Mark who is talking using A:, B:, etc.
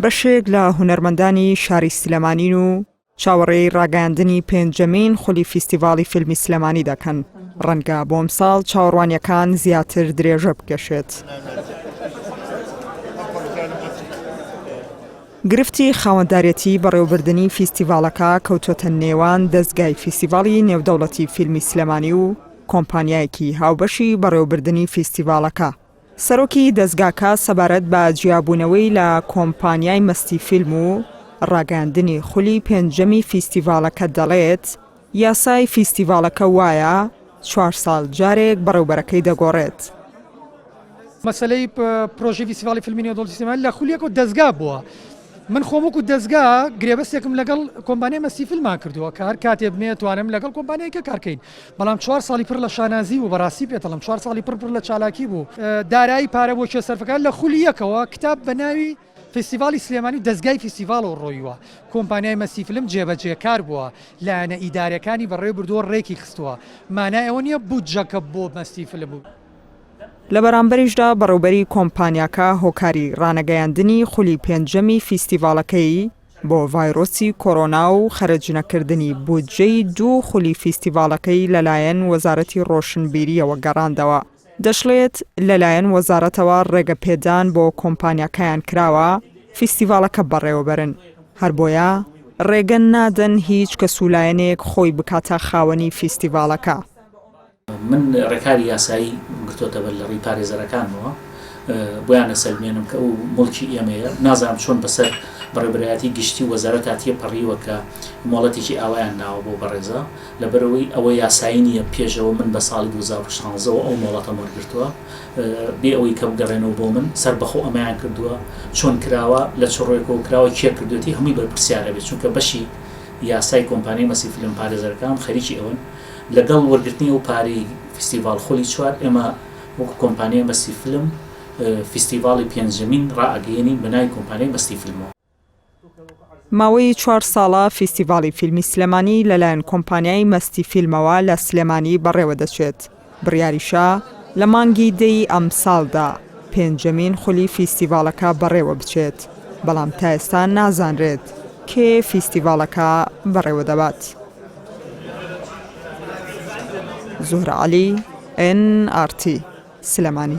A: بەشێک لە هونەرمەندانی شاری سلێمانین و چاوەڕێی ڕاگەاندنی پێنجەمین خولی فیستیڤاڵی فیلمی سلێمانی دەکەن. ڕەنگە بۆم ساڵ چاوەڕوانیەکان زیاتر درێژە بکەشێت. گرفتی خاوەندارێتی بەڕێوەبردننی فیستیڤاڵەکە کەوتۆتە نێوان دەستگای فیستیڤاڵی نێودەوڵەتی فیلمی سلێمانی و کۆمپانیایەکی هاوبەشی بەڕێوەبردننی فیستیڤاڵەکە. سەرۆکی دەستگاکە سەبارەت بە جیابوونەوەی لە کۆمپانیای مەستی فیلم و ڕاگەاندنی خولی پێنجەمی فیستیڤاڵەکە دەڵێت یاسای فیستیڤاڵەکە وایە 4 ساڵ جارێک بەڕێوەبەرەکەی دەگۆڕێت.
B: مەسەلەی پرۆژەی فیستیڤاڵی فیلمی نێودەوڵەتی سلێمانی لە خولێک و دەستگا بووە. من خۆم وەکو دەستگا گرێبەستێکم لەگەڵ کۆمپانیای مەستی فیلممان کردووە کە هەر کاتێ بمێ توانم لەگەڵ کۆمپانیایەکە کارکەین. بەڵام 4 ساڵی پڕ لە شانازی و بەڕاستی پێتەڵم 4 ساڵی پڕ لە چالاکی بوو. دارایی پارە بۆ کێسەرفەکان لە خولی یەکەوە کتاب بە ناوی فیستیڤاڵی سلێمانی و دەستگای فیستیڤاڵ و ڕۆیوە. کۆمپانیای مەستی فیلم جێبەجێکار بووە لایەنە ئیدارەکانی بەڕێوە بردووە ڕێکی خستووە. مانای ئەوە نییە بودجەکە بۆ مەستی فیلم بوو.
A: لە بەرامبەریشدا بەڕێوەبەری کۆمپانیاکە هۆکاری ڕانەگەیاندنی خولی پێنجەمی فیستیڤاڵەکەی بۆ ڤایرۆسی کۆڕۆنا و خەرجنەکردنی بودجەی 2 خولی فیستیڤاڵەکەی لەلایەن وەزارەتی ڕۆشنبیریەوە گەڕاندەوە. دەشڵێت لەلایەن وەزارەتەوە ڕێگەپێدان بۆ کۆمپانیاکەیان کراوە فیستیڤاڵەکە بەڕێوەبەرن. هەر بۆیە ڕێگەن نادەن هیچ کەسولایەنێک خۆی بکاتە خاوەنی فیستیڤاڵەکە.
C: من ڕێکاری یاسایی گرتۆتە بەر لە ڕێی پارێزەرەکانەوە بۆیانە سەلمێنم کە ئەو مڵکی ئێمەیە نازانم چۆن بەسەر بەڕێبەرایەتی گشتی وەزارەت هاتیە پەڕیوە کە مۆڵەتێکی ئاوایان ناوە بۆ بەڕێزە لەبەرەوەی ئەوە یاسایی نییە پێشەوە من بە ساڵی 2016ەوە ئەو مۆڵەتە وەرگرتووە بێ ئەوەی کە بگەڕێنەوە بۆ من سەر بەخۆ ئەمەیان کردووە چۆن کراوە لە چڕۆیەکەوە کراوە کێ کردوێتی هەمووی بەرپرسیارە بێت چونکە بەشی یاسای کۆمپانیای مەستی فیلم پارێزەرەکان خەریکی ئەوەن لەگەڵ وەرگرتنی و پارەی فیستیڤاڵ خولی 4 ئێمە وەکو کۆمپانیای مەستی فیلم فیستیڤاڵی پێنجەمین ڕائەگەیەنین بە ناوی کۆمپانیای مەستی فیلمەوە.
A: ماوەی 4 ساڵە فیستیڤاڵی فیلمی سلێمانی لەلایەن کۆمپانیای مەستی فیلمەوە لە سلێمانی بەڕێوە دەچێت. بڕیاریشە لە مانگی دەی ئەم ساڵدا پێنجەمین خولی فیستیڤاڵەکە بەڕێوە بچێت. بەڵام تا ئێستا نازانرێت کێ فیستیڤاڵەکە بەڕێوە دەبات. زۆهرە عەلی، NRT سلێمانی.